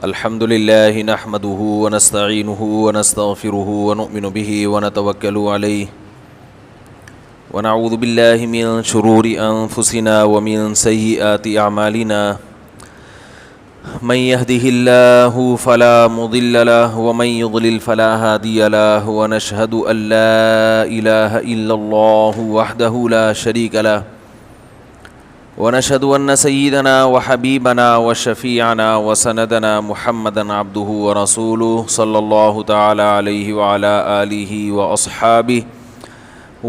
الحمد لله نحمده ونستعينه ونستغفره ونؤمن به ونتوكل عليه ونعوذ بالله من شرور أنفسنا ومن سيئات أعمالنا من يهده الله فلا مضل له ومن يضلل فلا هادي له ونشهد أن لا إله إلا الله وحده لا شريك له ونشهد أن سيدنا وحبيبنا وشفيعنا وسندنا محمدا عبده ورسوله صلى الله تعالى عليه وعلى آله وأصحابه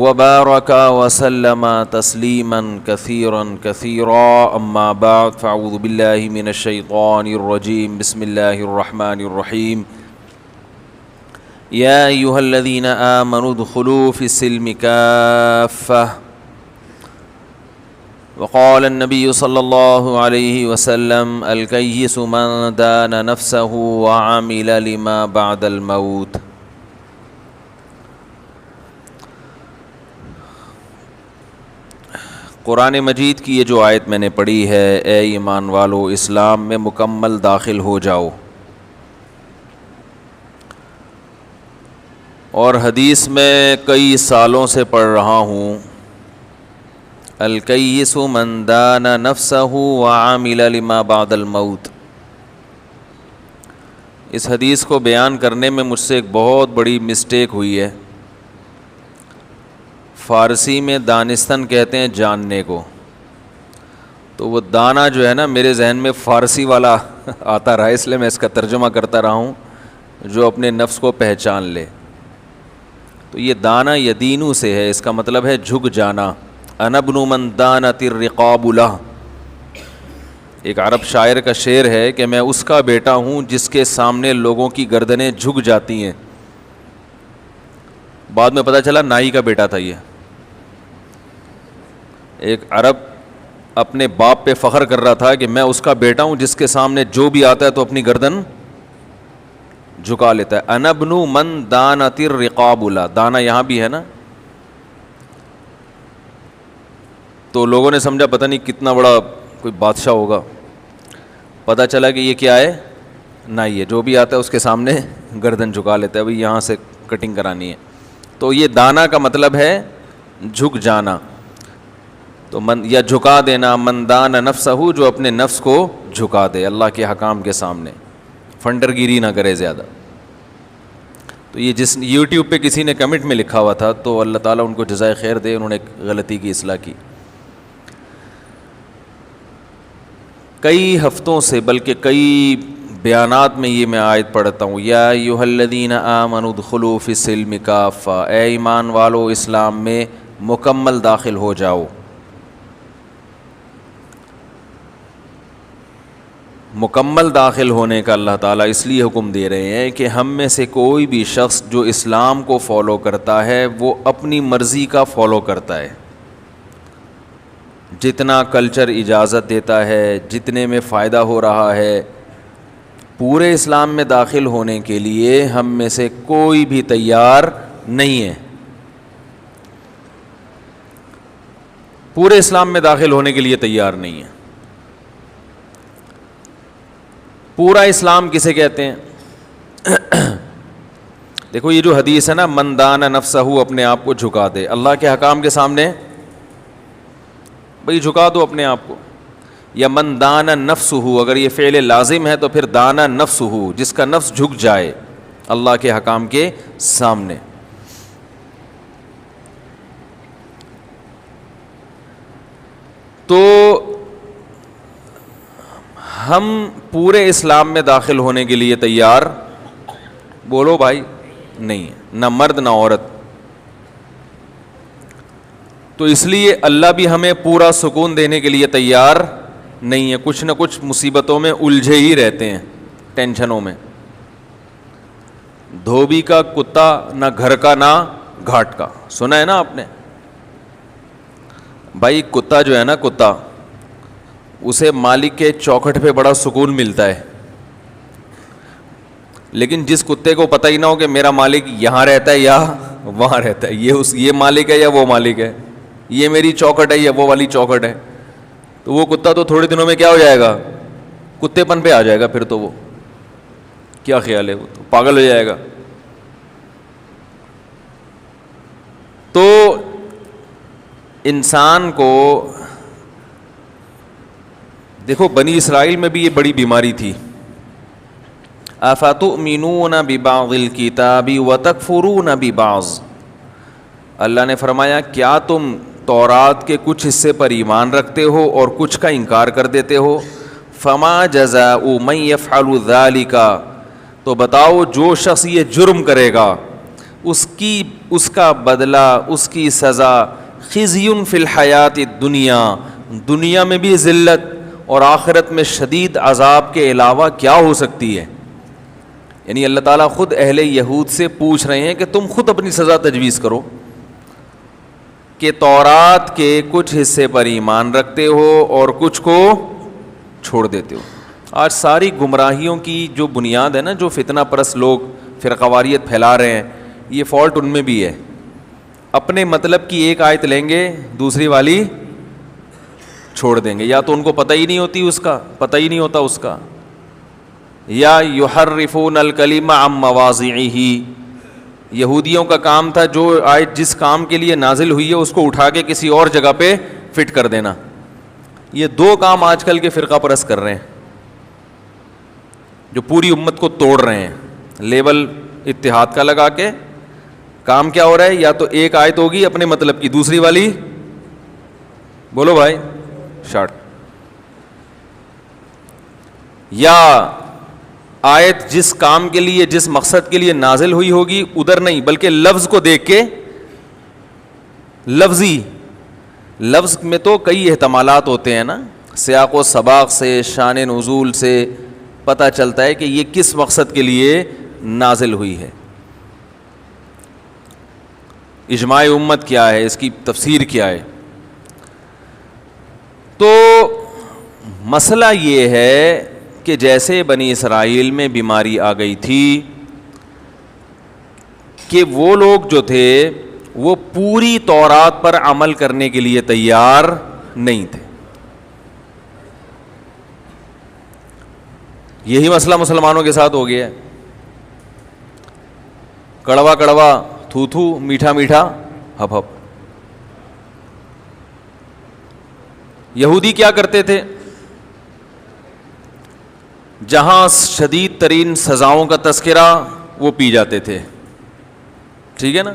وبارك وسلم تسليما كثيرا كثيرا أما بعد فأعوذ بالله من الشيطان الرجيم بسم الله الرحمن الرحيم يا أيها الذين آمنوا ادخلوا في السلم كافة وقال النبي صلى الله عليه وسلم الكيس من دان نفسه وعمل لما بعد الموت۔ قرآن مجید کی یہ جو آیت میں نے پڑھی ہے، اے ایمان والو اسلام میں مکمل داخل ہو جاؤ، اور حدیث میں کئی سالوں سے پڑھ رہا ہوں الکیس من دان نفسہ وعمل لما بعد الموت۔ اس حدیث کو بیان کرنے میں مجھ سے ایک بہت بڑی مسٹیک ہوئی ہے۔ فارسی میں دانستن کہتے ہیں جاننے کو، تو وہ دانا جو ہے نا میرے ذہن میں فارسی والا آتا رہا، اس لیے میں اس کا ترجمہ کرتا رہا ہوں، جو اپنے نفس کو پہچان لے۔ تو یہ دانا یدینو سے ہے، اس کا مطلب ہے جھک جانا۔ انا ابن من دانت الرقاب لہ، ایک عرب شاعر کا شعر ہے کہ میں اس کا بیٹا ہوں جس کے سامنے لوگوں کی گردنیں جھک جاتی ہیں۔ بعد میں پتہ چلا نائی کا بیٹا تھا یہ۔ ایک عرب اپنے باپ پہ فخر کر رہا تھا کہ میں اس کا بیٹا ہوں جس کے سامنے جو بھی آتا ہے تو اپنی گردن جھکا لیتا ہے۔ انا ابن من دانت الرقاب لہ، دانا یہاں بھی ہے نا، تو لوگوں نے سمجھا پتہ نہیں کتنا بڑا کوئی بادشاہ ہوگا، پتہ چلا کہ یہ کیا ہے، نائی ہے، جو بھی آتا ہے اس کے سامنے گردن جھکا لیتا ہے، بھئی یہاں سے کٹنگ کرانی ہے۔ تو یہ دانا کا مطلب ہے جھک جانا، تو یا جھکا دینا، من دان نفسہ، جو اپنے نفس کو جھکا دے اللہ کے حکام کے سامنے، فنڈر گیری نہ کرے زیادہ۔ تو یہ جس یوٹیوب پہ کسی نے کمنٹ میں لکھا ہوا تھا، تو اللہ تعالیٰ ان کو جزائے خیر دے، انہوں نے ایک غلطی کی اصلاح کی۔ کئی ہفتوں سے بلکہ کئی بیانات میں یہ میں آیت پڑھتا ہوں، یا ایھا الذین آمنوا ادخلوا فی السلم کافہ، اے ایمان والو اسلام میں مکمل داخل ہو جاؤ۔ مکمل داخل ہونے کا اللہ تعالیٰ اس لیے حکم دے رہے ہیں کہ ہم میں سے کوئی بھی شخص جو اسلام کو فالو کرتا ہے وہ اپنی مرضی کا فالو کرتا ہے، جتنا کلچر اجازت دیتا ہے، جتنے میں فائدہ ہو رہا ہے۔ پورے اسلام میں داخل ہونے کے لیے ہم میں سے کوئی بھی تیار نہیں ہے، پورے اسلام میں داخل ہونے کے لیے تیار نہیں ہے۔ پورا اسلام کسے کہتے ہیں؟ دیکھو یہ جو حدیث ہے نا، من دان نفسہ، اپنے آپ کو جھکا دے اللہ کے حکام کے سامنے، بھئی جھکا دو اپنے آپ کو۔ یا من دان نفسہ، اگر یہ فعل لازم ہے تو پھر دانا نفسہ، جس کا نفس جھک جائے اللہ کے حکام کے سامنے۔ تو ہم پورے اسلام میں داخل ہونے کے لیے تیار، بولو بھائی، نہیں ہے، نہ مرد نہ عورت۔ تو اس لیے اللہ بھی ہمیں پورا سکون دینے کے لیے تیار نہیں ہے، کچھ نہ کچھ مصیبتوں میں الجھے ہی رہتے ہیں، ٹینشنوں میں۔ دھوبی کا کتا نہ گھر کا نہ گھاٹ کا، سنا ہے نا آپ نے؟ بھائی کتا جو ہے نا، کتا، اسے مالک کے چوکھٹ پہ بڑا سکون ملتا ہے، لیکن جس کتے کو پتہ ہی نہ ہو کہ میرا مالک یہاں رہتا ہے یا وہاں رہتا ہے، یہ مالک ہے یا وہ مالک ہے، یہ میری چوکھٹ ہے یا وہ والی چوکھٹ ہے، تو وہ کتا تو تھوڑے دنوں میں کیا ہو جائے گا، کتے پن پہ آ جائے گا پھر تو وہ، کیا خیال ہے؟ وہ تو پاگل ہو جائے گا. تو انسان کو دیکھو بنی اسرائیل میں بھی یہ بڑی بیماری تھی. افتؤمنون ببعض الکتاب وتکفرون ببعض. اللہ نے فرمایا کیا تم تورات کے کچھ حصے پر ایمان رکھتے ہو اور کچھ کا انکار کر دیتے ہو؟ فما جزاء من یفعل ذلک. تو بتاؤ جو شخص یہ جرم کرے گا اس کا بدلہ، اس کی سزا خزی فی الحیات الدنیا، دنیا میں بھی ذلت اور آخرت میں شدید عذاب کے علاوہ کیا ہو سکتی ہے. یعنی اللہ تعالیٰ خود اہل یہود سے پوچھ رہے ہیں کہ تم خود اپنی سزا تجویز کرو کہ تورات کے کچھ حصے پر ایمان رکھتے ہو اور کچھ کو چھوڑ دیتے ہو. آج ساری گمراہیوں کی جو بنیاد ہے نا، جو فتنہ پرست لوگ فرقواریت پھیلا رہے ہیں، یہ فالٹ ان میں بھی ہے. اپنے مطلب کی ایک آیت لیں گے، دوسری والی چھوڑ دیں گے. یا تو ان کو پتہ ہی نہیں ہوتا اس کا، یا یحرفون الکلم عن مواضعہ. یہودیوں کا کام تھا جو آیت جس کام کے لیے نازل ہوئی ہے اس کو اٹھا کے کسی اور جگہ پہ فٹ کر دینا. یہ دو کام آج کل کے فرقہ پرست کر رہے ہیں جو پوری امت کو توڑ رہے ہیں. لیبل اتحاد کا لگا کے کام کیا ہو رہا ہے؟ یا تو ایک آیت ہوگی اپنے مطلب کی، دوسری والی بولو بھائی شارٹ، یا آیت جس کام کے لیے جس مقصد کے لیے نازل ہوئی ہوگی ادھر نہیں، بلکہ لفظ کو دیکھ کے، لفظ میں تو کئی احتمالات ہوتے ہیں نا، سیاق و سباق سے، شان نزول سے پتہ چلتا ہے کہ یہ کس مقصد کے لیے نازل ہوئی ہے. اجماع امت کیا ہے، اس کی تفسیر کیا ہے. تو مسئلہ یہ ہے کہ جیسے بنی اسرائیل میں بیماری آ گئی تھی کہ وہ لوگ جو تھے وہ پوری تورات پر عمل کرنے کے لیے تیار نہیں تھے. یہی مسئلہ مسلمانوں کے ساتھ ہو گیا ہے. کڑوا کڑوا تھو تھو، میٹھا میٹھا ہپ ہپ. یہودی کیا کرتے تھے؟ جہاں شدید ترین سزاؤں کا تذکرہ وہ پی جاتے تھے. ٹھیک ہے نا؟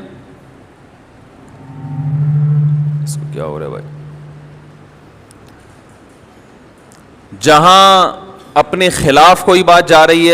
اس کو کیا ہو رہا ہے بھائی؟ جہاں اپنے خلاف کوئی بات جا رہی ہے